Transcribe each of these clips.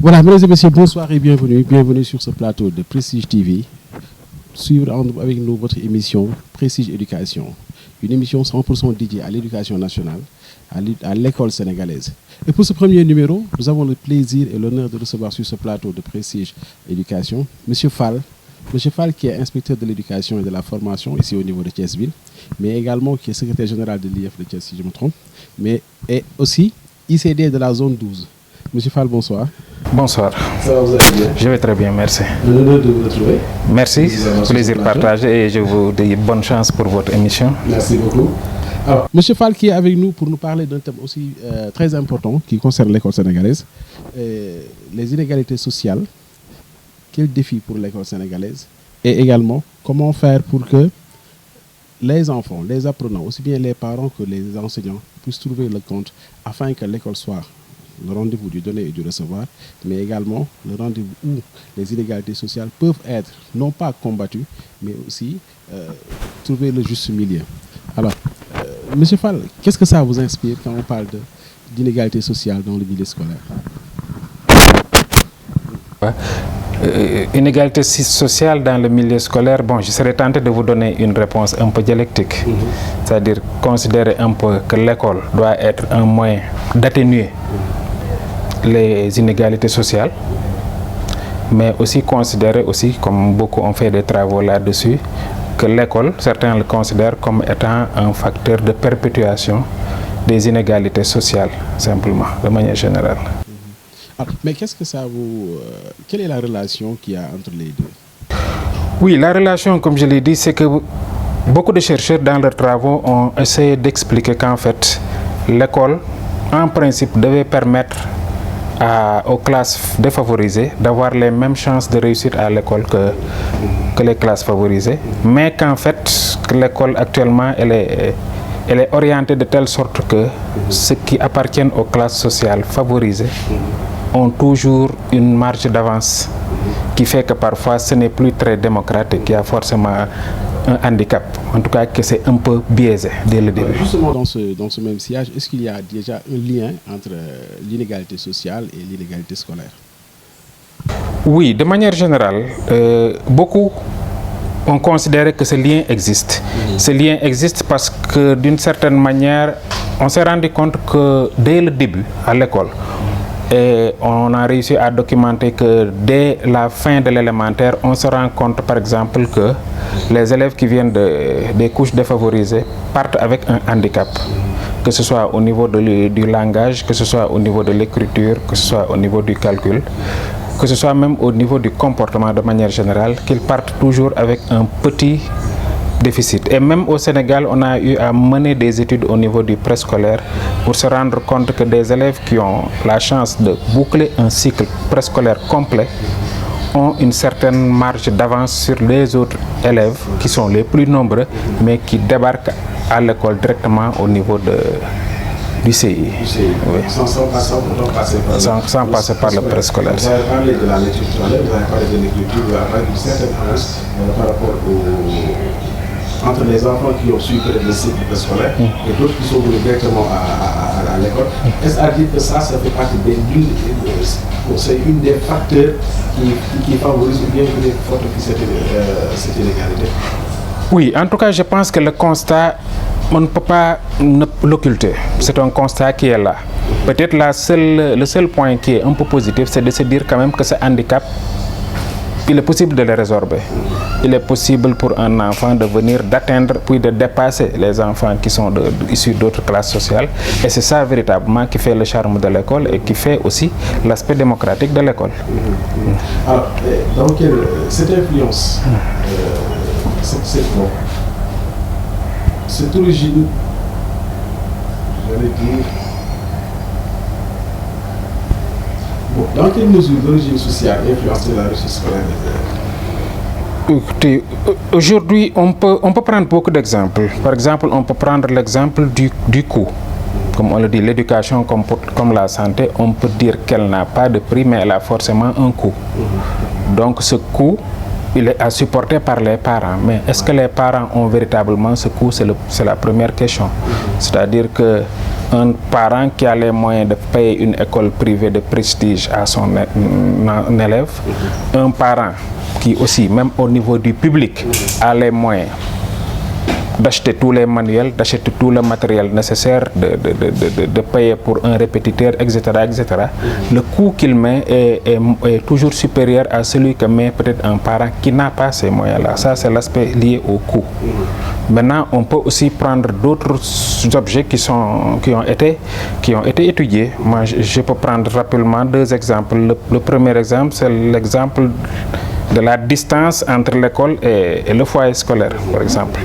Voilà, mesdames et messieurs, bonsoir et bienvenue. Bienvenue sur ce plateau de Prestige TV. Suivre avec nous votre émission Prestige Éducation. Une émission 100% dédiée à l'éducation nationale, à l'école sénégalaise. Et pour ce premier numéro, nous avons le plaisir et l'honneur de recevoir sur ce plateau de Prestige Éducation Monsieur Fall. Monsieur Fall qui est inspecteur de l'éducation et de la formation ici au niveau de Thiès-Ville, mais également qui est secrétaire général de l'IF de Thiès, si je me trompe, mais est aussi ICD de la zone 12. Monsieur Fall, bonsoir. Bonsoir. Ça va, vous allez bien? Je vais très bien, merci. L'honneur de vous retrouver. Merci, plaisir partagé et je vous dis bonne chance pour votre émission. Merci beaucoup. Alors, Monsieur Fall qui est avec nous pour nous parler d'un thème aussi très important qui concerne l'école sénégalaise, les inégalités sociales. Quel défi pour l'école sénégalaise? Et également, comment faire pour que les enfants, les apprenants, aussi bien les parents que les enseignants, puissent trouver le compte afin que l'école soit le rendez-vous du donner et du recevoir, mais également le rendez-vous où les inégalités sociales peuvent être non pas combattues, mais aussi trouver le juste milieu. Alors, Monsieur Fall, qu'est-ce que ça vous inspire quand on parle d'inégalités sociales dans le milieu scolaire? Inégalité sociale dans le milieu scolaire, bon, je serais tenté de vous donner une réponse un peu dialectique, c'est-à-dire considérer un peu que l'école doit être un moyen d'atténuer les inégalités sociales, mais aussi considérer aussi, comme beaucoup ont fait des travaux là-dessus, que l'école, certains le considèrent comme étant un facteur de perpétuation des inégalités sociales, simplement, de manière générale. Mais qu'est-ce que ça vous... quelle est la relation qu'il y a entre les deux? Oui, la relation, comme je l'ai dit, c'est que beaucoup de chercheurs dans leurs travaux ont essayé d'expliquer qu'en fait, l'école, en principe, devait permettre aux classes défavorisées d'avoir les mêmes chances de réussite à l'école que les classes favorisées, mais qu'en fait, l'école actuellement, elle est orientée de telle sorte que ceux qui appartiennent aux classes sociales favorisées ont toujours une marge d'avance qui fait que parfois ce n'est plus très démocratique, il y a forcément un handicap, en tout cas que c'est un peu biaisé dès le début. Justement dans ce même sillage, est-ce qu'il y a déjà un lien entre l'inégalité sociale et l'inégalité scolaire? Oui, de manière générale, beaucoup ont considéré que ce lien existe. Ce lien existe parce que d'une certaine manière, on s'est rendu compte que dès le début à l'école, et on a réussi à documenter que dès la fin de l'élémentaire, on se rend compte par exemple que les élèves qui viennent des couches défavorisées partent avec un handicap, que ce soit au niveau du langage, que ce soit au niveau de l'écriture, que ce soit au niveau du calcul, que ce soit même au niveau du comportement de manière générale, qu'ils partent toujours avec un petit déficit. Et même au Sénégal, on a eu à mener des études au niveau du préscolaire pour se rendre compte que des élèves qui ont la chance de boucler un cycle préscolaire complet ont une certaine marge d'avance sur les autres élèves qui sont les plus nombreux, mais qui débarquent à l'école directement au niveau du CI. Oui. Sans passer par le préscolaire. Vous avez parlé de la lecture tout à l'heure, vous avez parlé de l'écriture, vous avez parlé d'une certaine avance par rapport entre les enfants qui ont suivi le cycle scolaire et d'autres qui sont venus directement à l'école. Est-ce à dire que ça fait partie c'est une des facteurs qui favorise ou bien qui fortifie cette inégalité? Oui, en tout cas, je pense que le constat, on ne peut pas l'occulter. C'est un constat qui est là. Peut-être le seul point qui est un peu positif, c'est de se dire quand même que ce handicap, il est possible de le résorber. Il est possible pour un enfant de venir d'atteindre puis de dépasser les enfants qui sont issus d'autres classes sociales. Et c'est ça véritablement qui fait le charme de l'école et qui fait aussi l'aspect démocratique de l'école. Alors, donc cette influence, cette origine, j'allais dire, bon, dans quelle mesure l'origine sociale influence la réussite scolaire? Écoutez, aujourd'hui, on peut prendre beaucoup d'exemples. Par exemple, on peut prendre l'exemple du coût. Comme on le dit, l'éducation comme la santé, on peut dire qu'elle n'a pas de prix, mais elle a forcément un coût. Donc ce coût, il est à supporter par les parents. Mais est-ce que les parents ont véritablement ce coût? C'est la première question. C'est-à-dire que un parent qui a les moyens de payer une école privée de prestige à son élève, un parent qui aussi, même au niveau du public, a les moyens d'acheter tous les manuels, d'acheter tout le matériel nécessaire, de payer pour un répétiteur, etc., etc. Le coût qu'il met est toujours supérieur à celui que met peut-être un parent qui n'a pas ces moyens-là. Ça, c'est l'aspect lié au coût. Maintenant, on peut aussi prendre d'autres objets qui ont été étudiés. Moi, je peux prendre rapidement deux exemples. Le premier exemple, c'est l'exemple de la distance entre l'école et le foyer scolaire, par exemple.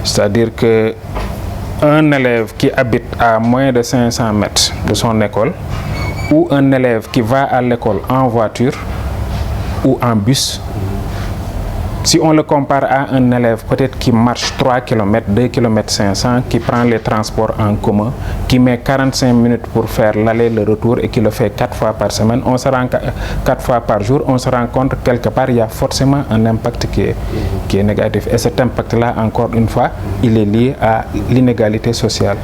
C'est-à-dire qu'un élève qui habite à moins de 500 mètres de son école, ou un élève qui va à l'école en voiture ou en bus, si on le compare à un élève peut-être qui marche 3 km, 2 km 500, qui prend les transports en commun, qui met 45 minutes pour faire l'aller, le retour et qui le fait 4 fois par semaine, 4 fois par jour, on se rend compte que quelque part il y a forcément un impact qui est négatif. Et cet impact-là, encore une fois, il est lié à l'inégalité sociale.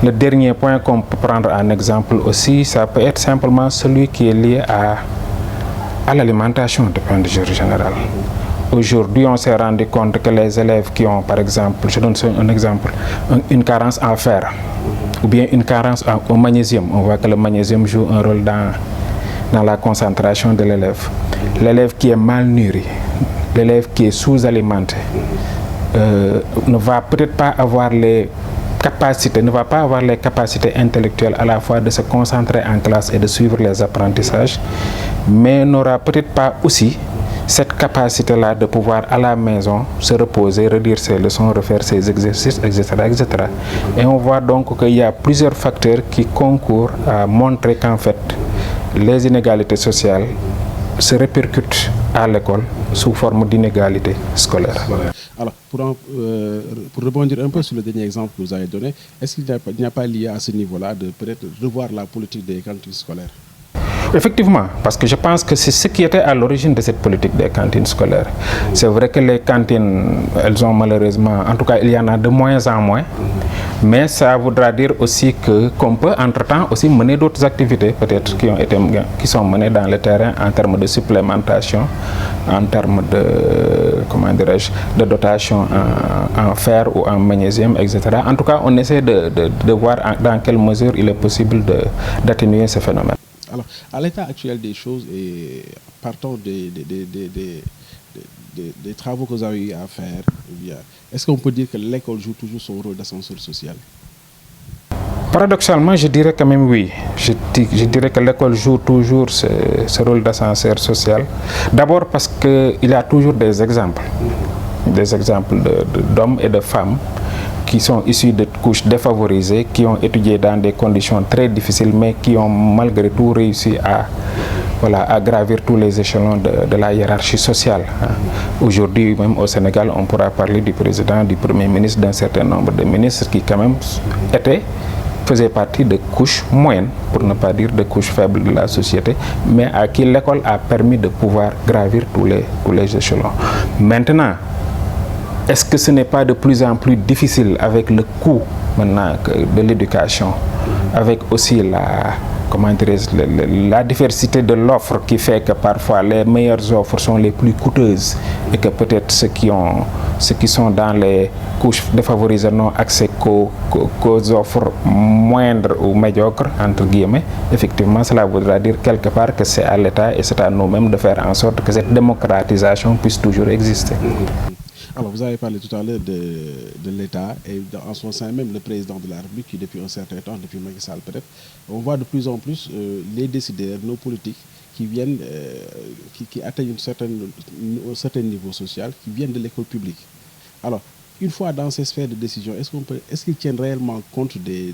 Le dernier point qu'on peut prendre en exemple aussi, ça peut être simplement celui qui est lié à l'alimentation du point de vue général. Aujourd'hui, on s'est rendu compte que les élèves qui ont, par exemple, je donne un exemple, une carence en fer ou bien une carence au magnésium, on voit que le magnésium joue un rôle dans la concentration de l'élève. L'élève qui est mal nourri, l'élève qui est sous-alimenté, ne va peut-être pas avoir les capacités intellectuelles à la fois de se concentrer en classe et de suivre les apprentissages, mais n'aura peut-être pas aussi cette capacité-là de pouvoir à la maison se reposer, relire ses leçons, refaire ses exercices, etc., etc. Et on voit donc qu'il y a plusieurs facteurs qui concourent à montrer qu'en fait, les inégalités sociales se répercutent à l'école sous forme d'inégalités scolaires. Alors, pour rebondir un peu sur le dernier exemple que vous avez donné, est-ce qu'il n'y a pas lié à ce niveau-là de peut-être revoir la politique des cantines scolaires? Effectivement, parce que je pense que c'est ce qui était à l'origine de cette politique des cantines scolaires. C'est vrai que les cantines, elles ont malheureusement, en tout cas il y en a de moins en moins, mais ça voudra dire aussi qu'on peut entre-temps aussi mener d'autres activités peut-être qui sont menées dans le terrain en termes de supplémentation, en termes de dotation en fer ou en magnésium, etc. En tout cas, on essaie de voir dans quelle mesure il est possible d'atténuer ce phénomène. Alors, à l'état actuel des choses et partant des travaux que vous avez eu à faire, est-ce qu'on peut dire que l'école joue toujours son rôle d'ascenseur social? Paradoxalement, je dirais quand même oui. Je dirais que l'école joue toujours ce rôle d'ascenseur social. D'abord parce qu'il y a toujours des exemples d'hommes et de femmes qui sont issus de couches défavorisées, qui ont étudié dans des conditions très difficiles, mais qui ont malgré tout réussi à gravir tous les échelons de la hiérarchie sociale. Aujourd'hui, même au Sénégal, on pourra parler du président, du premier ministre, d'un certain nombre de ministres qui quand même faisaient partie de couches moyennes, pour ne pas dire de couches faibles de la société, mais à qui l'école a permis de pouvoir gravir tous les échelons. Maintenant, est-ce que ce n'est pas de plus en plus difficile avec le coût maintenant de l'éducation, avec aussi la diversité de l'offre qui fait que parfois les meilleures offres sont les plus coûteuses et que peut-être ceux qui sont dans les couches défavorisées n'ont accès qu'aux offres moindres ou médiocres, entre guillemets. Effectivement, cela voudra dire quelque part que c'est à l'État et c'est à nous-mêmes de faire en sorte que cette démocratisation puisse toujours exister. Alors, vous avez parlé tout à l'heure de l'État et en son sein même le président de la République qui depuis un certain temps, depuis Macky Sall peut-être, on voit de plus en plus les décideurs, nos politiques qui viennent, qui atteignent un certain niveau social, qui viennent de l'école publique. Alors, une fois dans ces sphères de décision, est-ce qu'ils tiennent réellement compte de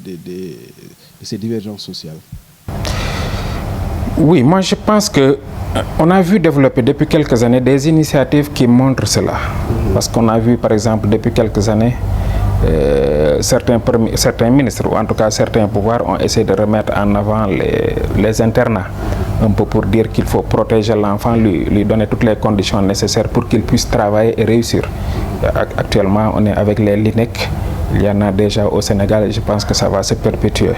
ces divergences sociales? Oui, moi je pense qu'on a vu développer depuis quelques années des initiatives qui montrent cela. Parce qu'on a vu par exemple depuis quelques années certains ministres, ou en tout cas certains pouvoirs ont essayé de remettre en avant les internats. Un peu pour dire qu'il faut protéger l'enfant, lui donner toutes les conditions nécessaires pour qu'il puisse travailler et réussir. Actuellement, on est avec les LINEC Il y en a déjà au Sénégal et je pense que ça va se perpétuer.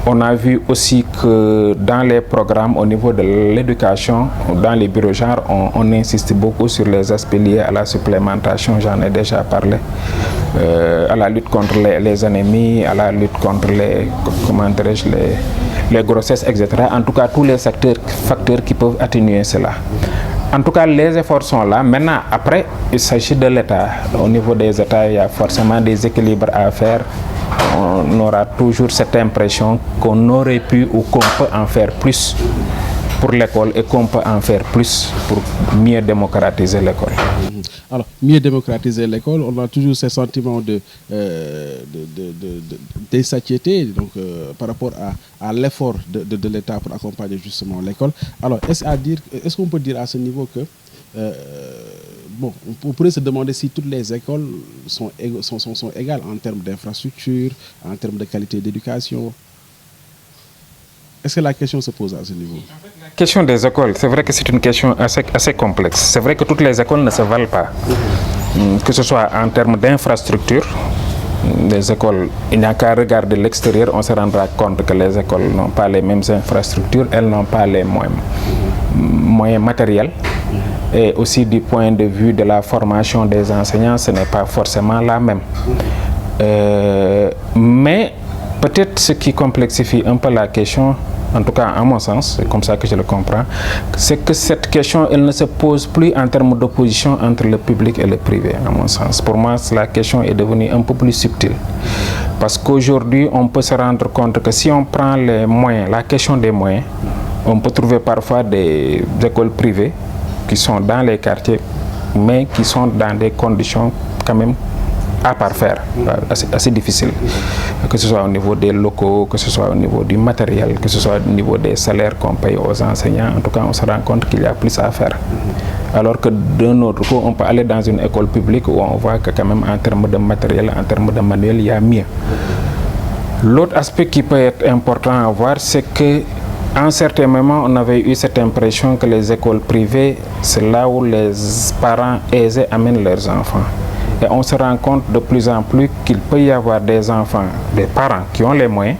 On a vu aussi que dans les programmes au niveau de l'éducation, dans les bureaux genre, on insiste beaucoup sur les aspects liés à la supplémentation, j'en ai déjà parlé, à la lutte contre les anémies, à la lutte contre les grossesses, etc. En tout cas, tous les facteurs qui peuvent atténuer cela. En tout cas, les efforts sont là. Maintenant, après, il s'agit de l'État. Au niveau des États, il y a forcément des équilibres à faire. On aura toujours cette impression qu'on aurait pu ou qu'on peut en faire plus pour l'école et qu'on peut en faire plus pour mieux démocratiser l'école. Alors, mieux démocratiser l'école, on a toujours ce sentiment d'insatiété donc, par rapport à l'effort de l'État pour accompagner justement l'école. Alors, est-ce qu'on peut dire à ce niveau que bon, on pourrait se demander si toutes les écoles sont égales en termes d'infrastructure, en termes de qualité d'éducation. Est-ce que la question se pose à ce niveau? La question des écoles, c'est vrai que c'est une question assez complexe. C'est vrai que toutes les écoles ne se valent pas. Que ce soit en termes d'infrastructure, les écoles, il n'y a qu'à regarder l'extérieur, on se rendra compte que les écoles n'ont pas les mêmes infrastructures, elles n'ont pas les moyens matériels. Et aussi du point de vue de la formation des enseignants, ce n'est pas forcément la même. Mais peut-être ce qui complexifie un peu la question, en tout cas à mon sens, c'est comme ça que je le comprends, c'est que cette question, elle ne se pose plus en termes d'opposition entre le public et le privé, à mon sens. Pour moi, la question est devenue un peu plus subtile. Parce qu'aujourd'hui, on peut se rendre compte que si on prend les moyens, la question des moyens, on peut trouver parfois des écoles privées qui sont dans les quartiers, mais qui sont dans des conditions quand même à parfaire, assez difficiles. Que ce soit au niveau des locaux, que ce soit au niveau du matériel, que ce soit au niveau des salaires qu'on paye aux enseignants. En tout cas, on se rend compte qu'il y a plus à faire. Alors que d'un autre côté, on peut aller dans une école publique où on voit que quand même en termes de matériel, en termes de manuel, il y a mieux. L'autre aspect qui peut être important à voir, c'est que en certains moments, on avait eu cette impression que les écoles privées, c'est là où les parents aisés amènent leurs enfants. Et on se rend compte de plus en plus qu'il peut y avoir des enfants, des parents qui ont les moyens,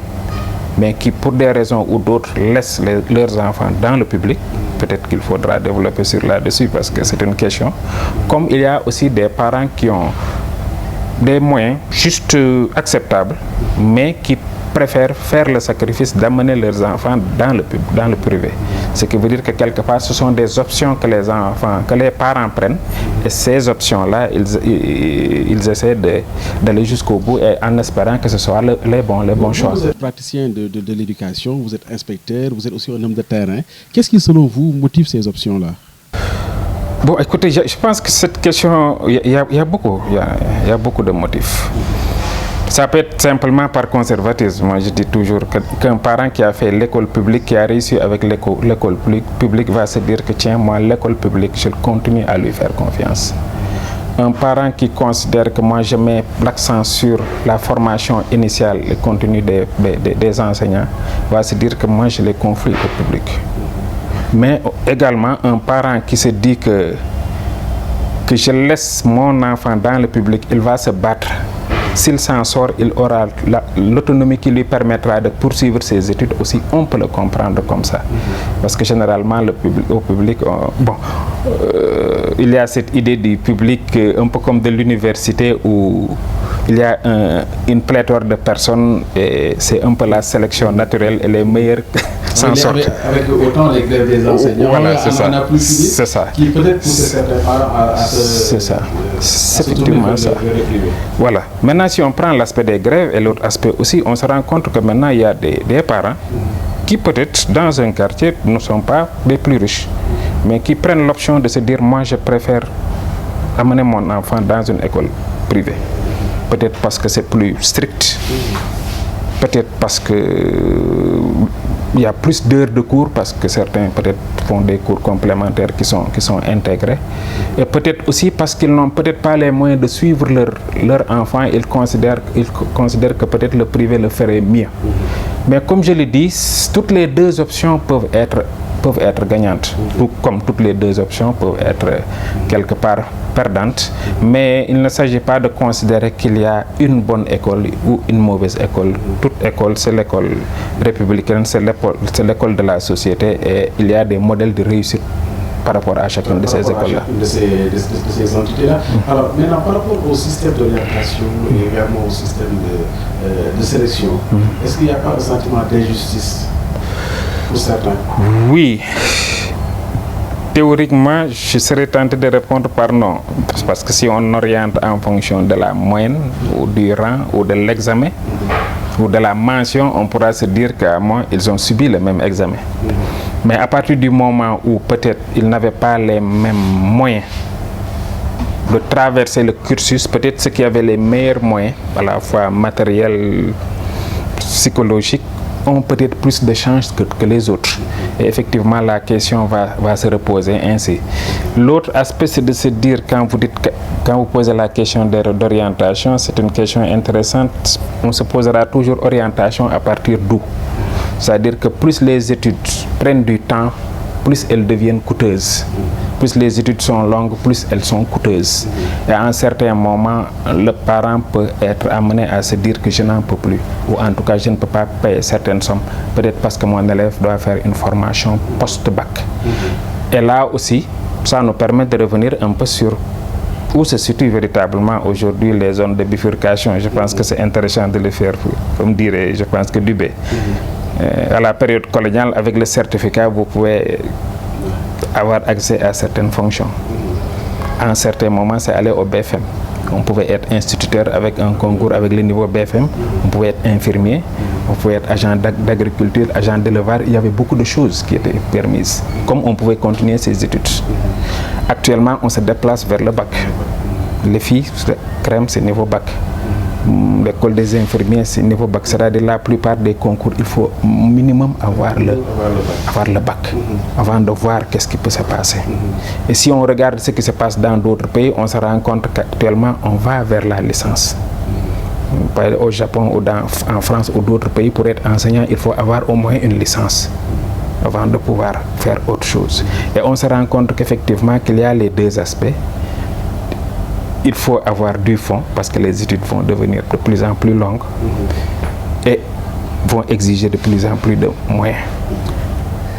mais qui pour des raisons ou d'autres laissent leurs enfants dans le public. Peut-être qu'il faudra développer sur là-dessus parce que c'est une question. Comme il y a aussi des parents qui ont des moyens juste acceptables, mais qui préfèrent faire le sacrifice d'amener leurs enfants dans le privé. Ce qui veut dire que quelque part, ce sont des options que les parents prennent, et ces options-là, ils essaient d'aller jusqu'au bout et en espérant que ce soit les bons choix. Vous êtes praticien de l'éducation, vous êtes inspecteur, vous êtes aussi un homme de terrain. Qu'est-ce qui, selon vous, motive ces options-là? Bon, écoutez, je pense que cette question, il y a beaucoup de motifs. Ça peut être simplement par conservatisme. Moi, je dis toujours qu'un parent qui a fait l'école publique, qui a réussi avec l'école publique, va se dire que tiens, moi, l'école publique, je continue à lui faire confiance. Un parent qui considère que moi, je mets l'accent sur la formation initiale et continue des enseignants, va se dire que moi, je les confie au public. Mais également, un parent qui se dit que je laisse mon enfant dans le public, il va se battre. S'il s'en sort, il aura l'autonomie qui lui permettra de poursuivre ses études aussi. On peut le comprendre comme ça. Parce que généralement, au public, il y a cette idée du public un peu comme de l'université où il y a une pléthore de personnes et c'est un peu la sélection naturelle et les meilleurs s'en sortent. Avec autant les grèves des enseignants, voilà, c'est ça. C'est ça. Qui peut-être pousse certains parents à c'est ça. C'est effectivement ça. Voilà. Maintenant, si on prend l'aspect des grèves et l'autre aspect aussi, on se rend compte que maintenant, il y a des parents qui peut-être dans un quartier ne sont pas les plus riches, mais qui prennent l'option de se dire, moi, je préfère amener mon enfant dans une école privée. Peut-être parce que c'est plus strict, peut-être parce que il y a plus d'heures de cours, parce que certains peut-être font des cours complémentaires qui sont intégrés, et peut-être aussi parce qu'ils n'ont peut-être pas les moyens de suivre leur enfant. Ils considèrent que peut-être le privé le ferait mieux. Mais comme je l'ai dit, toutes les deux options peuvent être peuvent être gagnantes, tout comme toutes les deux options peuvent être quelque part perdantes, mais il ne s'agit pas de considérer qu'il y a une bonne école ou une mauvaise école. Toute école, c'est l'école républicaine, c'est l'école de la société, et il y a des modèles de réussite par rapport à chacune de ces écoles-là. De ces entités-là. Alors, maintenant, par rapport au système d'orientation et également au système de sélection, est-ce qu'il n'y a pas un sentiment d'injustice pour certains? Oui. Théoriquement, je serais tenté de répondre par non. Parce que si on oriente en fonction de la moyenne, ou du rang, ou de l'examen, ou de la mention, on pourra se dire qu'à moi, ils ont subi le même examen. Mais à partir du moment où peut-être ils n'avaient pas les mêmes moyens de traverser le cursus, peut-être ceux qui avaient les meilleurs moyens, à la fois matériels, psychologiques, ont peut-être plus de chances que les autres. Et effectivement, la question va se reposer ainsi. L'autre aspect, c'est de se dire, quand vous posez la question d'orientation, c'est une question intéressante. On se posera toujours orientation à partir d'où? C'est-à-dire que plus les études prennent du temps, plus elles deviennent coûteuses. Plus les études sont longues, plus elles sont coûteuses. Et à un certain moment, le parent peut être amené à se dire que je n'en peux plus. Ou en tout cas, je ne peux pas payer certaines sommes. Peut-être parce que mon élève doit faire une formation post-bac. Et là aussi, ça nous permet de revenir un peu sur où se situent véritablement aujourd'hui les zones de bifurcation. Je pense que c'est intéressant de le faire, comme dirait, je pense que Dubé. À la période coloniale, avec le certificat, vous pouvez avoir accès à certaines fonctions. À un certain moment, c'est aller au BFM. On pouvait être instituteur avec un concours avec le niveau BFM, on pouvait être infirmier, on pouvait être agent d'agriculture, agent d'élevage. Il y avait beaucoup de choses qui étaient permises, comme on pouvait continuer ses études. Actuellement, on se déplace vers le bac. Les filles, crème, c'est niveau bac. L'école des infirmiers, c'est niveau bac. C'est-à-dire la plupart des concours, il faut au minimum avoir le bac avant de voir qu'est-ce qui peut se passer. Et si on regarde ce qui se passe dans d'autres pays, on se rend compte qu'actuellement, on va vers la licence. Au Japon ou en France ou d'autres pays, pour être enseignant, il faut avoir au moins une licence avant de pouvoir faire autre chose. Et on se rend compte qu'effectivement, qu'il y a les deux aspects. Il faut avoir du fond parce que les études vont devenir de plus en plus longues et vont exiger de plus en plus de moyens.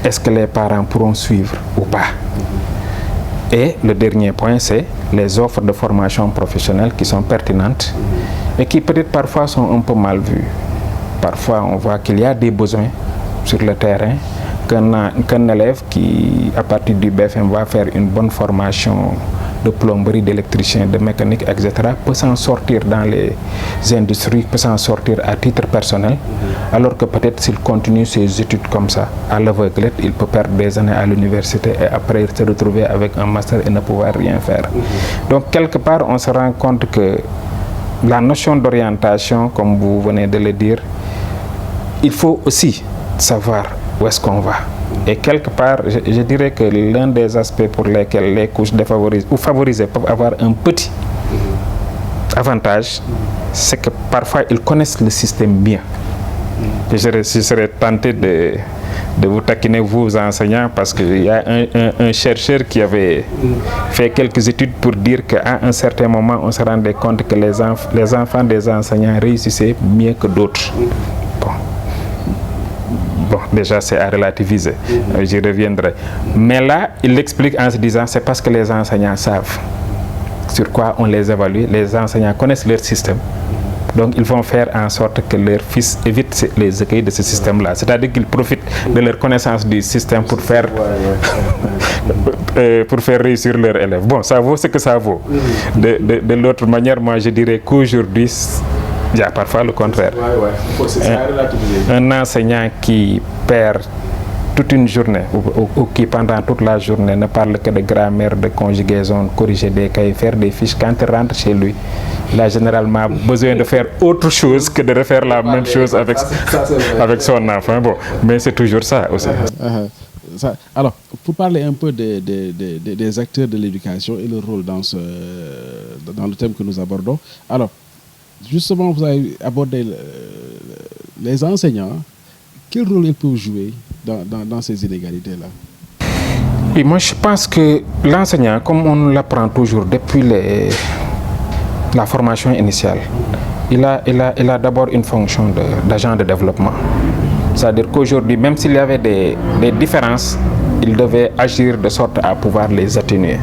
Est-ce que les parents pourront suivre ou pas? Et le dernier point, c'est les offres de formation professionnelle qui sont pertinentes et qui peut-être parfois sont un peu mal vues. Parfois, on voit qu'il y a des besoins sur le terrain, qu'un élève qui, à partir du BFM, va faire une bonne formation de plomberie, d'électricien, de mécanique, etc., peut s'en sortir dans les industries, peut s'en sortir à titre personnel, alors que peut-être s'il continue ses études comme ça, à l'aveuglette, il peut perdre des années à l'université et après se retrouver avec un master et ne pouvoir rien faire. Donc, quelque part, on se rend compte que la notion d'orientation, comme vous venez de le dire, il faut aussi savoir où est-ce qu'on va. Et quelque part, je dirais que l'un des aspects pour lesquels les couches défavorisées ou favorisées peuvent avoir un petit avantage, c'est que parfois ils connaissent le système bien. Je serais tenté de vous taquiner, vous enseignants, parce qu'il y a un chercheur qui avait fait quelques études pour dire qu'à un certain moment, on se rendait compte que les enfants des enseignants réussissaient mieux que d'autres. Bon, déjà, c'est à relativiser. J'y reviendrai. Mais là, il l'explique en se disant, c'est parce que les enseignants savent sur quoi on les évalue. Les enseignants connaissent leur système. Donc, ils vont faire en sorte que leurs fils évitent les écueils de ce système-là. C'est-à-dire qu'ils profitent de leur connaissance du système pour faire réussir leurs élèves. Bon, ça vaut ce que ça vaut. De l'autre manière, moi, je dirais qu'aujourd'hui, il y a parfois le contraire. Un enseignant qui perd toute une journée ou qui pendant toute la journée ne parle que de grammaire, de conjugaison, corriger des cahiers, faire des fiches, quand il rentre chez lui, il a généralement besoin de faire autre chose que de refaire la même chose avec son enfant. Bon, mais c'est toujours ça aussi. Alors, pour parler un peu des acteurs de l'éducation et leur rôle dans le thème que nous abordons, alors, justement, vous avez abordé les enseignants. Quel rôle ils peuvent jouer dans ces inégalités-là? Oui, moi je pense que l'enseignant, comme on l'apprend toujours depuis la formation initiale, il a d'abord une fonction d'agent de développement. C'est-à-dire qu'aujourd'hui, même s'il y avait des différences, il devait agir de sorte à pouvoir les atténuer.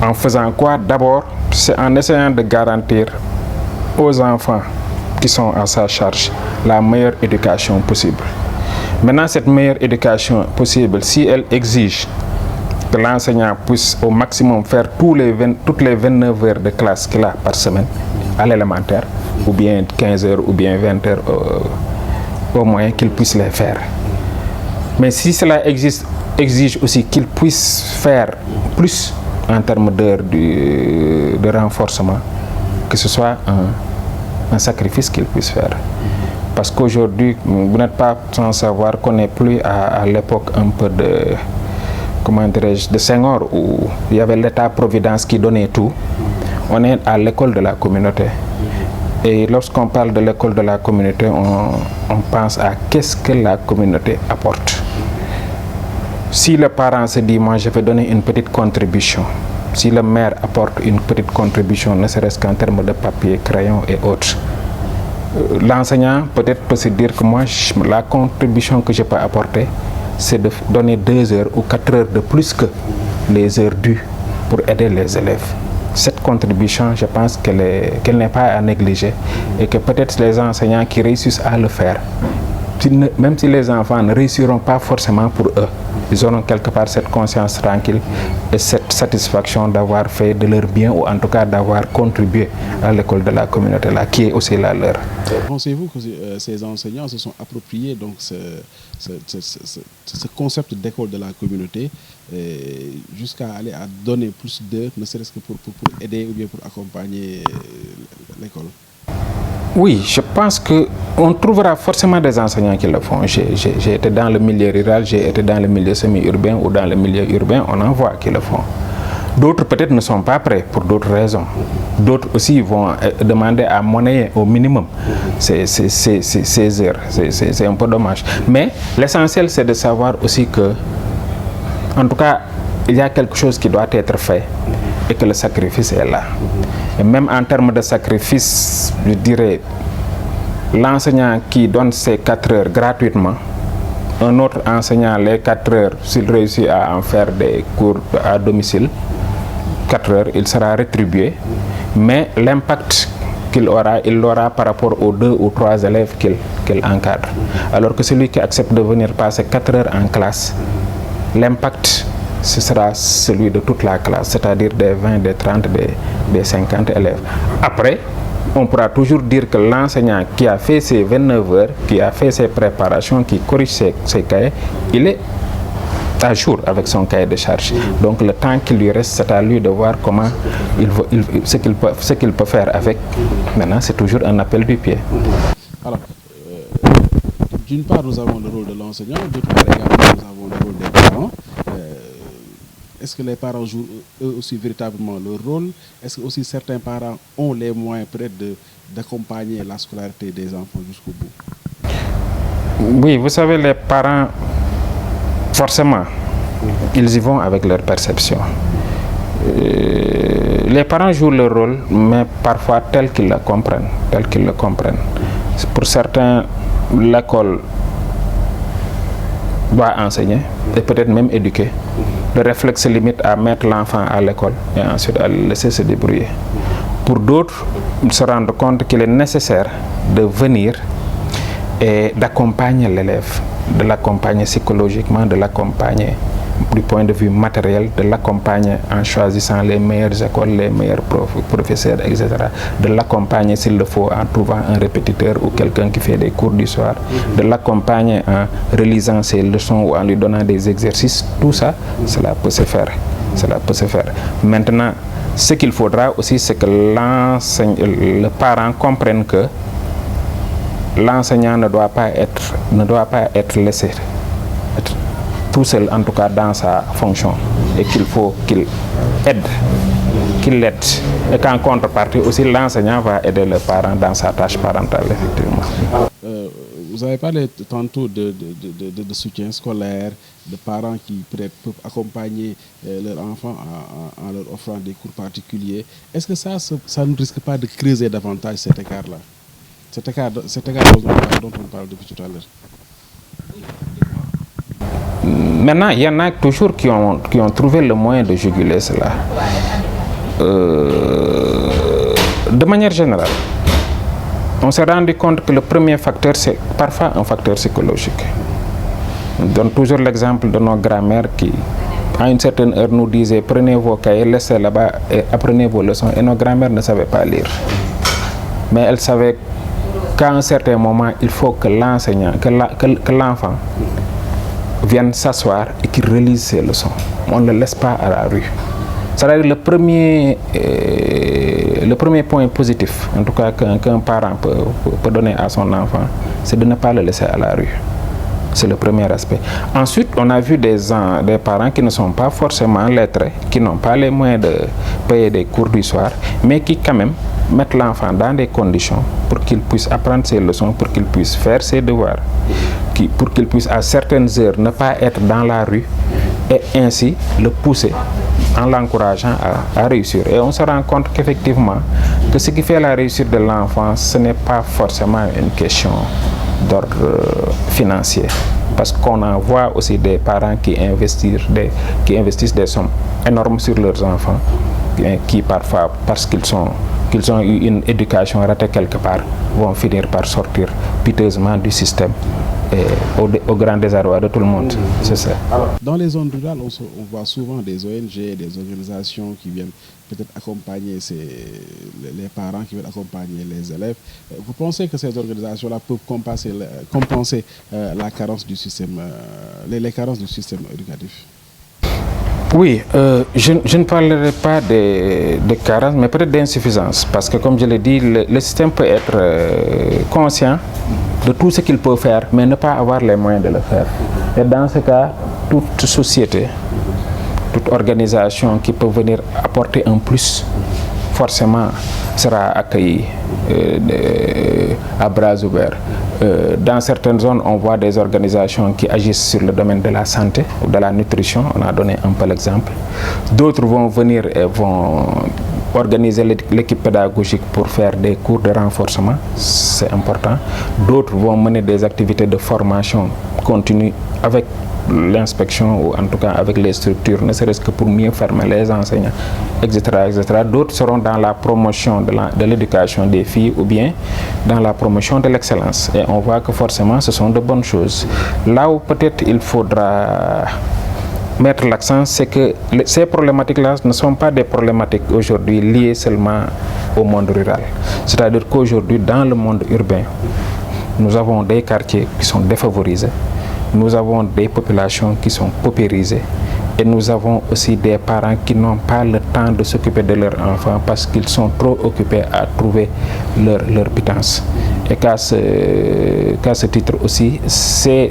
En faisant quoi? D'abord, c'est en essayant de garantir aux enfants qui sont à sa charge la meilleure éducation possible. Maintenant, cette meilleure éducation possible, si elle exige que l'enseignant puisse au maximum faire toutes les 29 heures de classe qu'il a par semaine à l'élémentaire, ou bien 15 heures ou bien 20 heures au moins qu'il puisse les faire. Mais si cela exige aussi qu'il puisse faire plus en termes d'heures de renforcement, que ce soit un sacrifice qu'il puisse faire. Parce qu'aujourd'hui, vous n'êtes pas sans savoir qu'on n'est plus à l'époque un peu de, comment dirais-je, de Senghor, où il y avait l'État-providence qui donnait tout. On est à l'école de la communauté. Et lorsqu'on parle de l'école de la communauté, on pense à qu'est-ce que la communauté apporte. Si le parent se dit, moi je vais donner une petite contribution, si le maire apporte une petite contribution, ne serait-ce qu'en termes de papier, crayon et autres, l'enseignant peut-être peut se dire que moi, la contribution que je peux apporter, c'est de donner 2 heures ou 4 heures de plus que les heures dues pour aider les élèves. Cette contribution, je pense qu'elle n'est pas à négliger et que peut-être les enseignants qui réussissent à le faire, même si les enfants ne réussiront pas forcément pour eux, ils auront quelque part cette conscience tranquille et cette satisfaction d'avoir fait de leur bien ou en tout cas d'avoir contribué à l'école de la communauté là, qui est aussi la leur. Pensez-vous que ces enseignants se sont appropriés donc ce concept d'école de la communauté jusqu'à aller à donner plus d'heures, ne serait-ce que pour aider ou bien pour accompagner l'école? Oui, je pense qu'on trouvera forcément des enseignants qui le font. J'ai été dans le milieu rural, j'ai été dans le milieu semi-urbain ou dans le milieu urbain, on en voit qui le font. D'autres peut-être ne sont pas prêts pour d'autres raisons. D'autres aussi vont demander à monnayer au minimum ces heures. C'est un peu dommage. Mais l'essentiel, c'est de savoir aussi que, en tout cas, il y a quelque chose qui doit être fait et que le sacrifice est là. Et même en termes de sacrifice, je dirais, l'enseignant qui donne ses 4 heures gratuitement, un autre enseignant les 4 heures, s'il réussit à en faire des cours à domicile, 4 heures, il sera rétribué, mais l'impact qu'il aura, il l'aura par rapport aux 2 ou 3 élèves qu'il encadre. Alors que celui qui accepte de venir passer 4 heures en classe, l'impact, ce sera celui de toute la classe, c'est-à-dire des 20, des 30, des 50 élèves. Après, on pourra toujours dire que l'enseignant qui a fait ses 29 heures, qui a fait ses préparations, qui corrige ses cahiers, il est à jour avec son cahier de charge. Donc le temps qui lui reste, c'est à lui de voir comment ce qu'il peut faire avec. Maintenant, c'est toujours un appel du pied. Alors, d'une part, nous avons le rôle de l'enseignant, d'autre part également, nous avons le rôle des parents. Est-ce que les parents jouent eux aussi véritablement leur rôle? Est-ce que aussi certains parents ont les moyens peut-être d'accompagner la scolarité des enfants jusqu'au bout? Oui, vous savez, les parents, forcément, ils y vont avec leur perception. Les parents jouent leur rôle, mais parfois tel qu'ils le comprennent. Pour certains, l'école doit enseigner et peut-être même éduquer. Le réflexe se limite à mettre l'enfant à l'école et ensuite à le laisser se débrouiller. Pour d'autres, ils se rendent compte qu'il est nécessaire de venir et d'accompagner l'élève, de l'accompagner psychologiquement, de l'accompagner du point de vue matériel, de l'accompagner en choisissant les meilleures écoles, les meilleurs professeurs, etc. De l'accompagner s'il le faut en trouvant un répétiteur ou quelqu'un qui fait des cours du soir, de l'accompagner en relisant ses leçons ou en lui donnant des exercices. Tout ça, cela peut se faire. Maintenant, ce qu'il faudra aussi, c'est que le parent comprenne que l'enseignant ne doit pas être laissé tout seul, en tout cas dans sa fonction, et qu'il faut qu'il l'aide, et qu'en contrepartie aussi l'enseignant va aider le parent dans sa tâche parentale, effectivement. Vous avez parlé tantôt de soutien scolaire, de parents qui peut-être peuvent accompagner leurs enfants en leur offrant des cours particuliers. Est-ce que ça ne risque pas de creuser davantage cet écart-là? Cet écart dont on parle depuis tout à l'heure. Maintenant, il y en a toujours qui ont trouvé le moyen de juguler cela. De manière générale, on s'est rendu compte que le premier facteur, c'est parfois un facteur psychologique. On donne toujours l'exemple de nos grands-mères qui, à une certaine heure, nous disaient « Prenez vos cahiers, laissez là-bas et apprenez vos leçons ». Et nos grands-mères ne savaient pas lire. Mais elles savaient qu'à un certain moment, il faut que l'enseignant, que l'enfant vienne s'asseoir et qu'il relise ses leçons. On ne le laisse pas à la rue. C'est-à-dire le premier point positif, en tout cas qu'un parent peut donner à son enfant, c'est de ne pas le laisser à la rue. C'est le premier aspect. Ensuite, on a vu des parents qui ne sont pas forcément lettrés, qui n'ont pas les moyens de payer des cours du soir, mais qui quand même mettent l'enfant dans des conditions pour qu'il puisse apprendre ses leçons, pour qu'il puisse faire ses devoirs, pour qu'il puisse à certaines heures ne pas être dans la rue et ainsi le pousser en l'encourageant à réussir. Et on se rend compte qu'effectivement, que ce qui fait la réussite de l'enfant, ce n'est pas forcément une question d'ordre financier. Parce qu'on en voit aussi des parents qui investissent des sommes énormes sur leurs enfants, qui parfois, parce qu'ils ont eu une éducation ratée quelque part, vont finir par sortir piteusement du système. Et au grand désarroi de tout le monde. C'est ça. Alors, dans les zones rurales, on voit souvent des ONG, des organisations qui viennent peut-être accompagner les parents, qui viennent accompagner les élèves. Vous pensez que ces organisations-là peuvent compenser la carence du système, les carences du système éducatif? Oui, je ne parlerai pas de carence, mais peut-être d'insuffisance. Parce que, comme je l'ai dit, le système peut être conscient de tout ce qu'il peut faire, mais ne pas avoir les moyens de le faire. Et dans ce cas, toute société, toute organisation qui peut venir apporter un plus, forcément sera accueillie à bras ouverts. Dans certaines zones, on voit des organisations qui agissent sur le domaine de la santé ou de la nutrition. On a donné un peu l'exemple. D'autres vont venir et vont organiser l'équipe pédagogique pour faire des cours de renforcement. C'est important. D'autres vont mener des activités de formation continue avec l'inspection ou en tout cas avec les structures, ne serait-ce que pour mieux former les enseignants, etc., etc. D'autres seront dans la promotion de l'éducation des filles ou bien dans la promotion de l'excellence. Et on voit que forcément ce sont de bonnes choses. Là où peut-être il faudra mettre l'accent, c'est que ces problématiques-là ne sont pas des problématiques aujourd'hui liées seulement au monde rural. C'est-à-dire qu'aujourd'hui, dans le monde urbain, nous avons des quartiers qui sont défavorisés. Nous avons des populations qui sont paupérisées et nous avons aussi des parents qui n'ont pas le temps de s'occuper de leurs enfants parce qu'ils sont trop occupés à trouver leur pitance. Et qu'à ce titre aussi, ces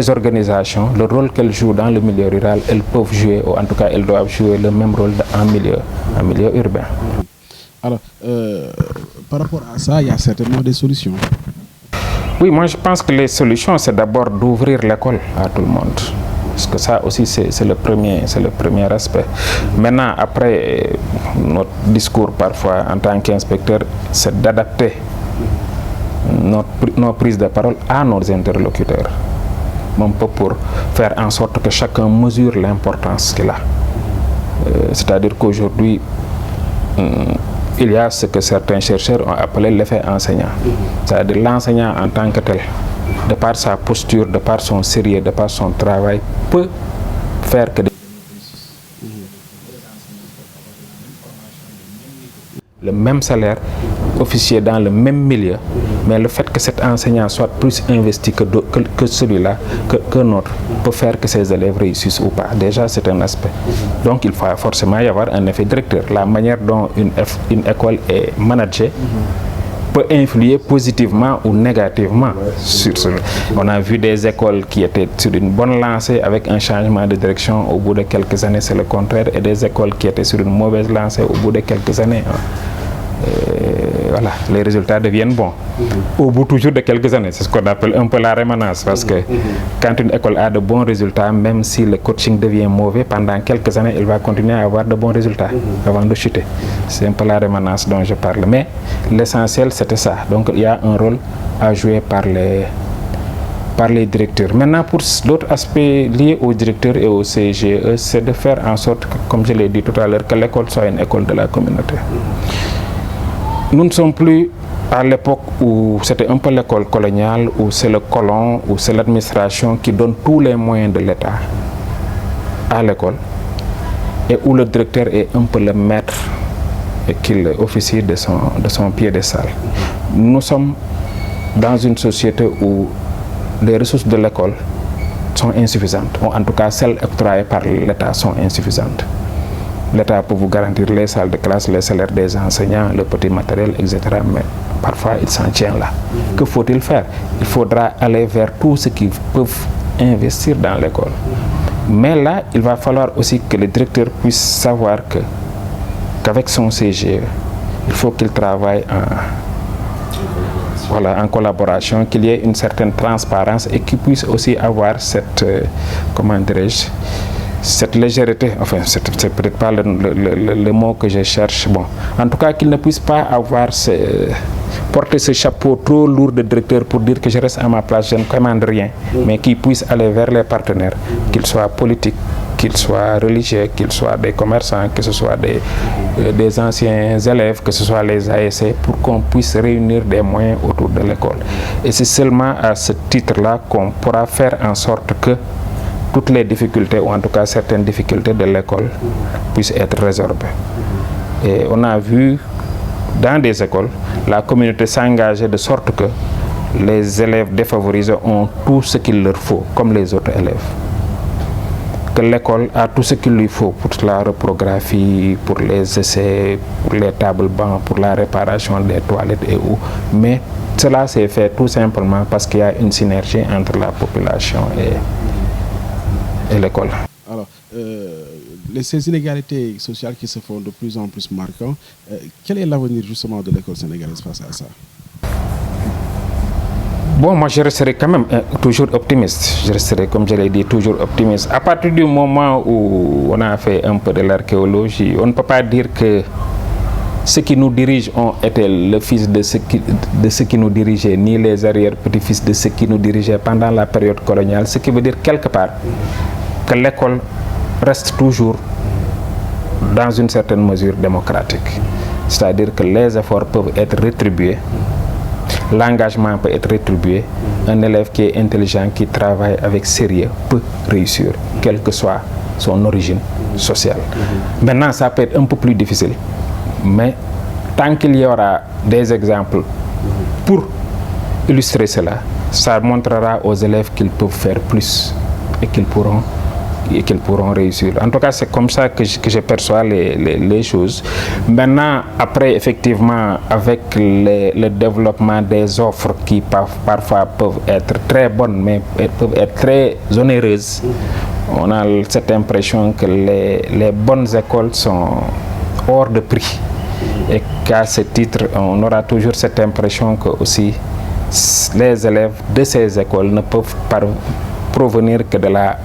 organisations, le rôle qu'elles jouent dans le milieu rural, elles peuvent jouer, ou en tout cas elles doivent jouer le même rôle en milieu urbain. Alors, par rapport à ça, il y a certainement des solutions. Oui, moi je pense que les solutions, c'est d'abord d'ouvrir l'école à tout le monde. Parce que ça aussi, c'est le premier aspect. Maintenant, après, notre discours parfois en tant qu'inspecteur, c'est d'adapter nos prises de parole à nos interlocuteurs. Un peu pour faire en sorte que chacun mesure l'importance qu'il a. C'est-à-dire qu'aujourd'hui, il y a ce que certains chercheurs ont appelé l'effet enseignant. C'est-à-dire l'enseignant en tant que tel, de par sa posture, de par son sérieux, de par son travail, peut faire que le même salaire, officier dans le même milieu, mais le fait que cet enseignant soit plus investi que celui-là, que notre, peut faire que ses élèves réussissent ou pas. Déjà, c'est un aspect. Donc, il faut forcément y avoir un effet directeur. La manière dont une école est managée peut influer positivement ou négativement sur ce. On a vu des écoles qui étaient sur une bonne lancée avec un changement de direction. Au bout de quelques années, c'est le contraire. Et des écoles qui étaient sur une mauvaise lancée au bout de quelques années. voilà, les résultats deviennent bons. Au bout toujours de quelques années, c'est ce qu'on appelle un peu la rémanence, parce que quand une école a de bons résultats, même si le coaching devient mauvais, pendant quelques années, elle va continuer à avoir de bons résultats avant de chuter. C'est un peu la rémanence dont je parle. Mais l'essentiel, c'était ça. Donc il y a un rôle à jouer par les directeurs. Maintenant, pour d'autres aspects liés aux directeurs et au CGE, c'est de faire en sorte, comme je l'ai dit tout à l'heure, que l'école soit une école de la communauté. Nous ne sommes plus à l'époque où c'était un peu l'école coloniale, où c'est le colon, où c'est l'administration qui donne tous les moyens de l'État à l'école, et où le directeur est un peu le maître et qu'il officie de son piédestal. Nous sommes dans une société où les ressources de l'école sont insuffisantes, ou en tout cas celles octroyées par l'État sont insuffisantes. L'État peut vous garantir les salles de classe, les salaires des enseignants, le petit matériel, etc. Mais parfois, il s'en tient là. Que faut-il faire? Il faudra aller vers tout ce qu'ils peuvent investir dans l'école. Mais là, il va falloir aussi que le directeur puisse savoir qu'avec son CGE, il faut qu'il travaille en collaboration, qu'il y ait une certaine transparence et qu'il puisse aussi avoir cette, cette légèreté, enfin c'est peut-être pas le mot que je cherche, bon, en tout cas qu'il ne puisse pas avoir porter ce chapeau trop lourd de directeur pour dire que je reste à ma place, je ne commande rien, mais qu'il puisse aller vers les partenaires, qu'ils soient politiques, qu'ils soient religieux, qu'ils soient des commerçants, que ce soit des anciens élèves, que ce soit les ASC, pour qu'on puisse réunir des moyens autour de l'école. Et c'est seulement à ce titre-là qu'on pourra faire en sorte que toutes les difficultés, ou en tout cas certaines difficultés de l'école, puissent être résorbées. Et on a vu dans des écoles la communauté s'engager de sorte que les élèves défavorisés ont tout ce qu'il leur faut, comme les autres élèves. Que l'école a tout ce qu'il lui faut pour la reprographie, pour les essais, pour les tables bancs, pour la réparation des toilettes et où. Mais cela s'est fait tout simplement parce qu'il y a une synergie entre la population et l'école. Alors, ces inégalités sociales qui se font de plus en plus marquantes, quel est l'avenir justement de l'école sénégalaise face à ça? Bon, moi je resterai quand même toujours optimiste. Je resterai, comme je l'ai dit, toujours optimiste. À partir du moment où on a fait un peu de l'archéologie, on ne peut pas dire que ceux qui nous dirigent ont été le fils de ceux qui nous dirigeaient, ni les arrière-petits-fils de ceux qui nous dirigeaient pendant la période coloniale. Ce qui veut dire quelque part que l'école reste toujours dans une certaine mesure démocratique. C'est-à-dire que les efforts peuvent être rétribués. L'engagement peut être rétribué. Un élève qui est intelligent, qui travaille avec sérieux, peut réussir, quelle que soit son origine sociale. Maintenant, ça peut être un peu plus difficile. Mais tant qu'il y aura des exemples pour illustrer cela, ça montrera aux élèves qu'ils peuvent faire plus et qu'ils pourront réussir. En tout cas, c'est comme ça que je perçois les choses. Maintenant, après, effectivement, avec le développement des offres qui parfois peuvent être très bonnes, mais peuvent être très onéreuses, on a cette impression que les bonnes écoles sont hors de prix. Et qu'à ce titre, on aura toujours cette impression que aussi les élèves de ces écoles ne peuvent provenir que de la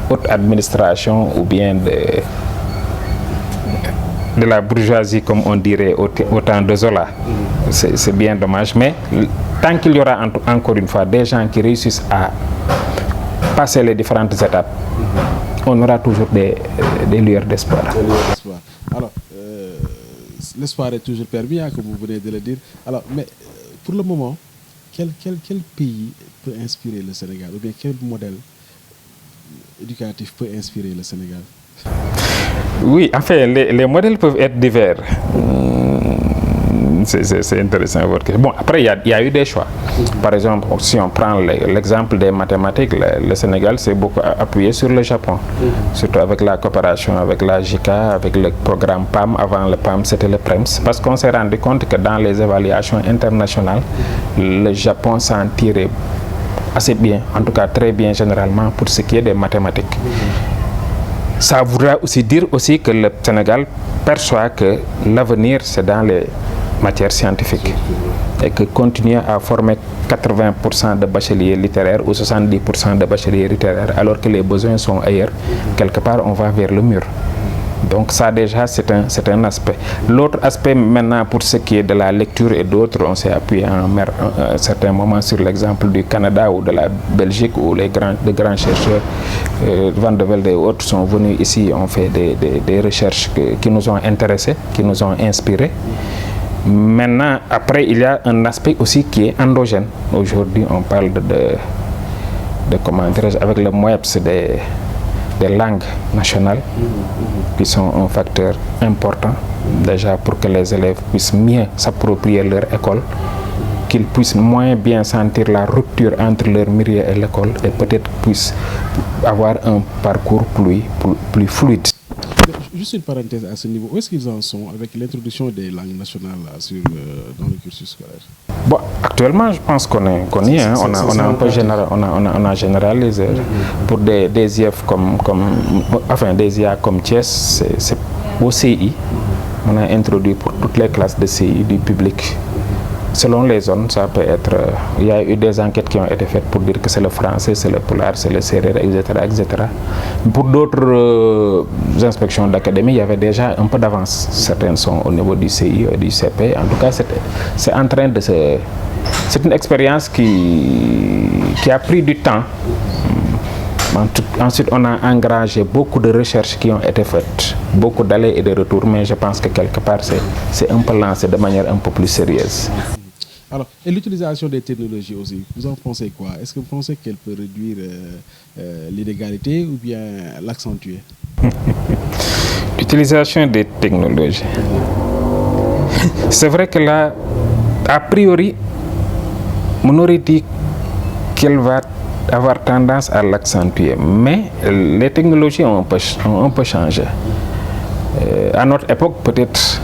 haute administration ou bien de la bourgeoisie, comme on dirait au temps de Zola. C'est bien dommage, mais tant qu'il y aura encore une fois des gens qui réussissent à passer les différentes étapes, on aura toujours des lueurs d'espoir. Alors, l'espoir est toujours permis, hein, comme vous venez de le dire. Alors, mais pour le moment, quel pays peut inspirer le Sénégal, ou bien quel modèle éducatif peut inspirer le Sénégal? Oui, enfin, les modèles peuvent être divers. C'est intéressant votre question. Bon, après, il y a eu des choix. Par exemple, si on prend l'exemple des mathématiques, le Sénégal s'est beaucoup appuyé sur le Japon, surtout avec la coopération avec la JICA, avec le programme PAM. Avant le PAM, c'était le PREMS, parce qu'on s'est rendu compte que dans les évaluations internationales, le Japon s'en tirait assez bien, en tout cas très bien généralement pour ce qui est des mathématiques. Ça voudra aussi dire aussi que le Sénégal perçoit que l'avenir c'est dans matières scientifiques et que continuer à former 80% de bacheliers littéraires ou 70% de bacheliers littéraires alors que les besoins sont ailleurs, quelque part on va vers le mur. Donc ça déjà c'est un aspect. L'autre aspect maintenant pour ce qui est de la lecture et d'autres, on s'est appuyé à un certain moment sur l'exemple du Canada ou de la Belgique où de grands chercheurs, Van de Velde et autres sont venus ici, ont fait des recherches qui nous ont intéressés, qui nous ont inspirés. Maintenant, après, il y a un aspect aussi qui est endogène. Aujourd'hui, on parle de comment dirais-je, avec le MOEPS des langues nationales qui sont un facteur important déjà pour que les élèves puissent mieux s'approprier leur école, qu'ils puissent moins bien sentir la rupture entre leur milieu et l'école et peut-être puissent avoir un parcours plus fluide. Juste une parenthèse à ce niveau, où est-ce qu'ils en sont avec l'introduction des langues nationales dans le cursus scolaire? Bon, actuellement, je pense qu'on y est. Hein. On a généralisé. Pour des IF des IA comme Thiès, c'est au CI. On a introduit pour toutes les classes de CI du public. Selon les zones, ça peut être... il y a eu des enquêtes qui ont été faites pour dire que c'est le français, c'est le pulaar, c'est le sérère, etc. Pour d'autres inspections d'académie, il y avait déjà un peu d'avance. Certaines sont au niveau du CI et du CP. En tout cas, c'est en train de se... C'est une expérience qui a pris du temps. Ensuite, on a engrangé beaucoup de recherches qui ont été faites, beaucoup d'allers et de retours, mais je pense que quelque part, c'est un peu lancé de manière un peu plus sérieuse. Alors, et l'utilisation des technologies aussi, vous en pensez quoi? Est-ce que vous pensez qu'elle peut réduire l'inégalité ou bien l'accentuer? L'utilisation des technologies. C'est vrai que là, a priori, on aurait dit qu'elle va avoir tendance à l'accentuer, mais les technologies ont un peu changé. À notre époque, peut-être,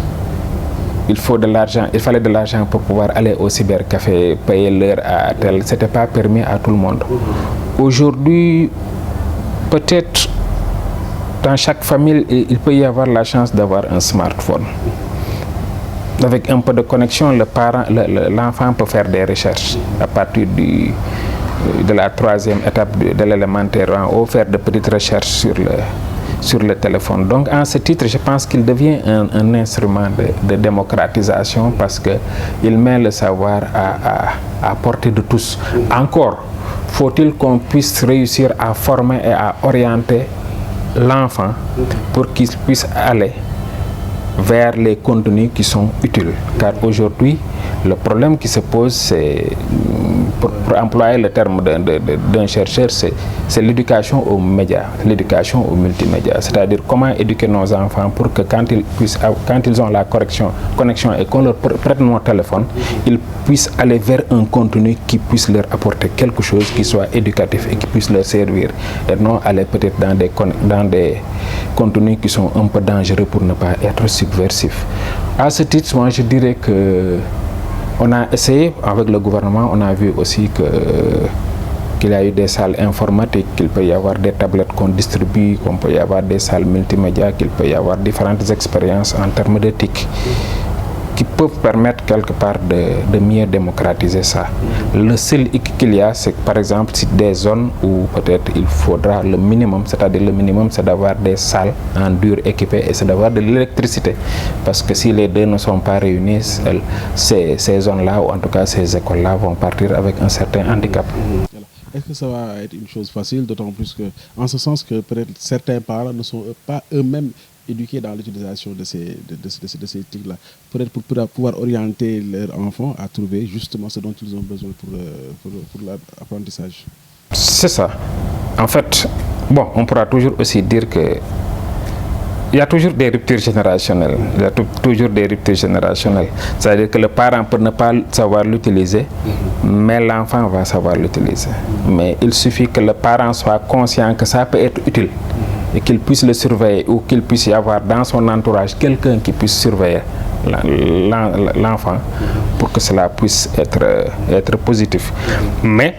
il fallait de l'argent pour pouvoir aller au cybercafé, payer l'heure à tel. C'était pas permis à tout le monde. Aujourd'hui, peut-être, dans chaque famille, il peut y avoir la chance d'avoir un smartphone. Avec un peu de connexion, l'enfant peut faire des recherches à partir de la troisième étape de l'élémentaire en haut, faire de petites recherches sur le téléphone. Donc, en ce titre, je pense qu'il devient un instrument de démocratisation parce qu'il met le savoir à portée de tous. Encore, faut-il qu'on puisse réussir à former et à orienter l'enfant pour qu'il puisse aller vers les contenus qui sont utiles. Car aujourd'hui, le problème qui se pose, c'est, pour employer le terme d'un chercheur, c'est l'éducation aux médias, l'éducation aux multimédias. C'est-à-dire comment éduquer nos enfants pour que quand ils ont la connexion et qu'on leur prête nos téléphones, ils puissent aller vers un contenu qui puisse leur apporter quelque chose qui soit éducatif et qui puisse leur servir. Et non aller peut-être dans des contenus qui sont un peu dangereux pour ne pas être subversifs. À ce titre, moi je dirais que on a essayé, avec le gouvernement, on a vu aussi qu'il y a eu des salles informatiques, qu'il peut y avoir des tablettes qu'on distribue, qu'il peut y avoir des salles multimédia, qu'il peut y avoir différentes expériences en termes d'éthique qui peuvent permettre quelque part de mieux démocratiser ça. Le seul hic qu'il y a, c'est par exemple des zones où peut-être il faudra le minimum, c'est-à-dire le minimum, c'est d'avoir des salles en dur équipées et c'est d'avoir de l'électricité. Parce que si les deux ne sont pas réunis, ces zones-là, ou en tout cas ces écoles-là, vont partir avec un certain handicap. Est-ce que ça va être une chose facile, d'autant plus que, en ce sens que peut-être certains parents ne sont pas eux-mêmes éduqués dans l'utilisation de ces trucs-là, peut-être pour pouvoir orienter leurs enfants à trouver justement ce dont ils ont besoin pour l'apprentissage. C'est ça. En fait, bon, on pourra toujours aussi dire que il y a toujours des ruptures générationnelles. Il y a toujours des ruptures générationnelles. C'est-à-dire que le parent peut ne pas savoir l'utiliser, mais l'enfant va savoir l'utiliser. Mais il suffit que le parent soit conscient que ça peut être utile et qu'il puisse le surveiller ou qu'il puisse y avoir dans son entourage quelqu'un qui puisse surveiller l'enfant pour que cela puisse être positif. Mais,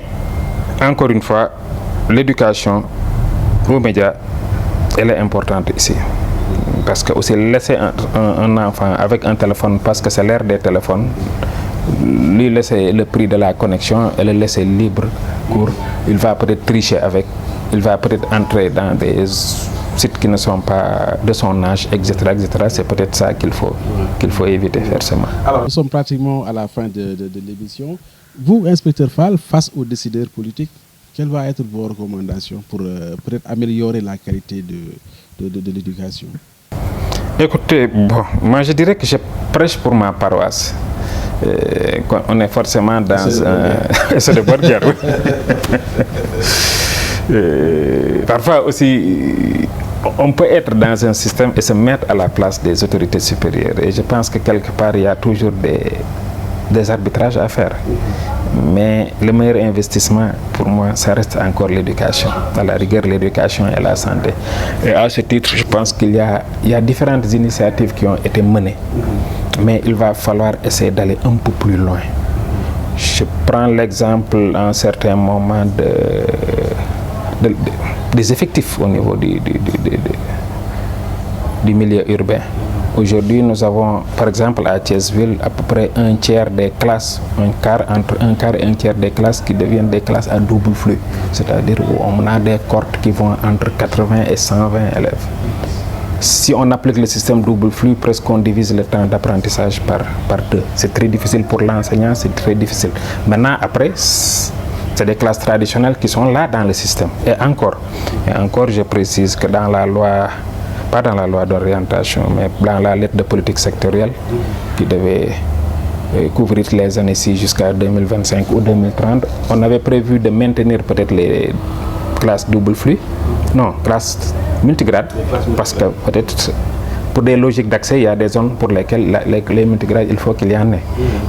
encore une fois, l'éducation aux médias, elle est importante ici. Parce que aussi laisser un enfant avec un téléphone parce que c'est l'ère des téléphones, lui laisser le prix de la connexion et le laisser libre cours, il va peut-être tricher avec, il va peut-être entrer dans des sites qui ne sont pas de son âge, etc. etc. C'est peut-être ça qu'il faut éviter forcément. Alors, nous sommes pratiquement à la fin de l'émission. Vous, inspecteur Fall, face aux décideurs politiques, quelles vont être vos recommandations pour peut-être améliorer la qualité de l'éducation? Écoutez, bon, moi je dirais que je prêche pour ma paroisse. On est forcément dans un... C'est de bonne guerre, oui. Parfois aussi, on peut être dans un système et se mettre à la place des autorités supérieures. Et je pense que quelque part, il y a toujours des arbitrages à faire. Mais le meilleur investissement, pour moi, ça reste encore l'éducation. À la rigueur, l'éducation et la santé. Et à ce titre, je pense qu'il y a différentes initiatives qui ont été menées. Mais il va falloir essayer d'aller un peu plus loin. Je prends l'exemple à un certain moment des effectifs au niveau du milieu urbain. Aujourd'hui, nous avons, par exemple, à Thiès-Ville, à peu près un tiers des classes, entre un quart et un tiers des classes qui deviennent des classes à double flux. C'est-à-dire où on a des cohortes qui vont entre 80 et 120 élèves. Si on applique le système double flux, presque on divise le temps d'apprentissage par deux. C'est très difficile pour l'enseignant, c'est très difficile. Maintenant, après, c'est des classes traditionnelles qui sont là dans le système. Et encore, je précise que dans la loi, pas dans la loi d'orientation, mais dans la lettre de politique sectorielle qui devait couvrir les années ci jusqu'à 2025 ou 2030, on avait prévu de maintenir peut-être les classes double flux, non, classes multigrades, parce que peut-être pour des logiques d'accès, il y a des zones pour lesquelles les multigrades, il faut qu'il y en ait.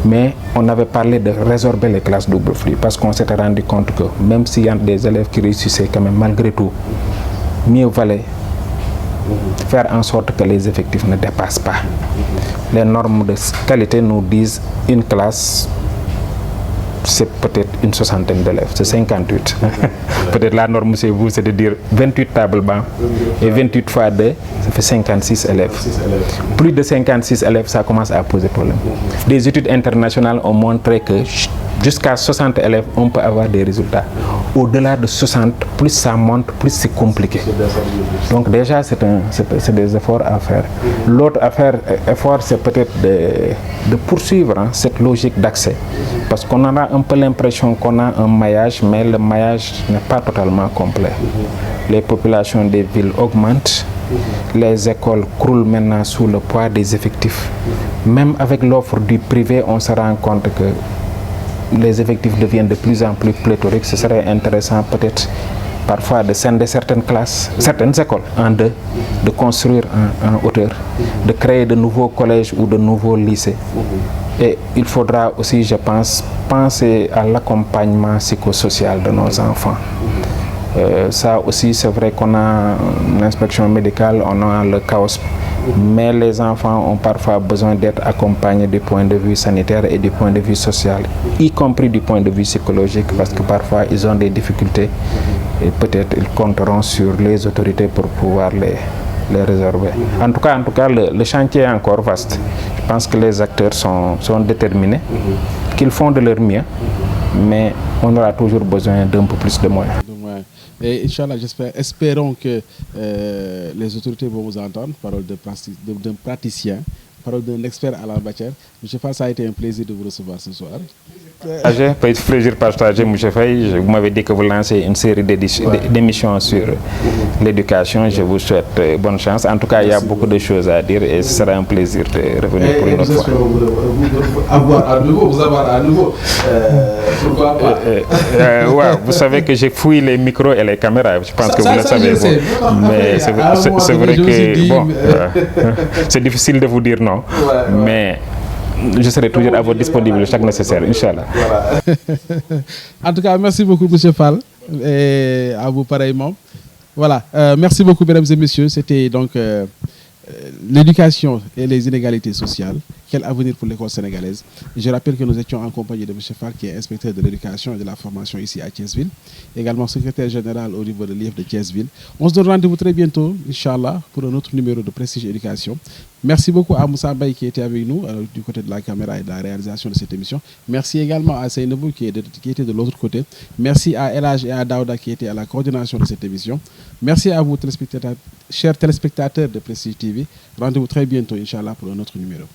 Mais on avait parlé de résorber les classes double flux, parce qu'on s'était rendu compte que même s'il y a des élèves qui réussissaient quand même, malgré tout, mieux valait faire en sorte que les effectifs ne dépassent pas. Les normes de qualité nous disent une classe, c'est peut-être une soixantaine d'élèves, c'est 58. Peut-être la norme chez vous, c'est de dire 28 tables bancs et 28 fois 2, ça fait 56 élèves. Plus de 56 élèves, ça commence à poser problème. Des études internationales ont montré que jusqu'à 60 élèves, on peut avoir des résultats. Au-delà de 60, plus ça monte, plus c'est compliqué. Donc déjà, c'est des efforts à faire. L'autre effort, c'est peut-être de poursuivre cette logique d'accès. Parce qu'on en a un peu l'impression qu'on a un maillage, mais le maillage n'est pas totalement complet. Les populations des villes augmentent, les écoles croulent maintenant sous le poids des effectifs. Même avec l'offre du privé, on se rend compte que les effectifs deviennent de plus en plus pléthoriques. Ce serait intéressant peut-être parfois de scinder certaines classes, certaines écoles en deux, de construire en hauteur, de créer de nouveaux collèges ou de nouveaux lycées. Et il faudra aussi, je pense, penser à l'accompagnement psychosocial de nos enfants. Ça aussi, c'est vrai qu'on a l'inspection médicale, on a le CAOSP, mais les enfants ont parfois besoin d'être accompagnés du point de vue sanitaire et du point de vue social, y compris du point de vue psychologique, parce que parfois ils ont des difficultés et peut-être ils compteront sur les autorités pour pouvoir les résorber. En tout cas, le chantier est encore vaste. Je pense que les acteurs sont déterminés, qu'ils font de leur mieux, mais on aura toujours besoin d'un peu plus de moyens. Et Inch'Allah, espérons que les autorités vont vous entendre, parole d'un praticien, parole d'un expert à la matière. Monsieur Fall, ça a été un plaisir de vous recevoir ce soir. Plaisir partagé, M. Faye. Vous m'avez dit que vous lancez une série d'émissions sur l'éducation. Je vous souhaite bonne chance. En tout cas, il y a beaucoup de choses à dire et ce sera un plaisir de revenir pour une autre fois. Vous avoir à nouveau. Pourquoi pas ouais, vous savez que j'ai fouillé les micros et les caméras. Je pense que vous le savez. Mais c'est vrai que bon, c'est difficile de vous dire non. Mais je serai toujours à votre disponibilité chaque nécessaire, Inch'Allah. Voilà. En tout cas, merci beaucoup, M. Fall, et à vous pareillement. Voilà, merci beaucoup, mesdames et messieurs. C'était donc l'éducation et les inégalités sociales quel avenir pour l'école sénégalaise. Et je rappelle que nous étions en compagnie de M. Fall, qui est inspecteur de l'éducation et de la formation ici à Thiès-Ville, également secrétaire général au niveau de l'IEF de Thiès-Ville. On se donne rendez-vous très bientôt, Inch'Allah, pour un autre numéro de Prestige Éducation. Merci beaucoup à Moussa Baye qui était avec nous du côté de la caméra et de la réalisation de cette émission. Merci également à Seynabou qui était de l'autre côté. Merci à Elage et à Daouda qui étaient à la coordination de cette émission. Merci à vous, chers téléspectateurs de Prestige TV. Rendez-vous très bientôt, Inch'Allah, pour un autre numéro.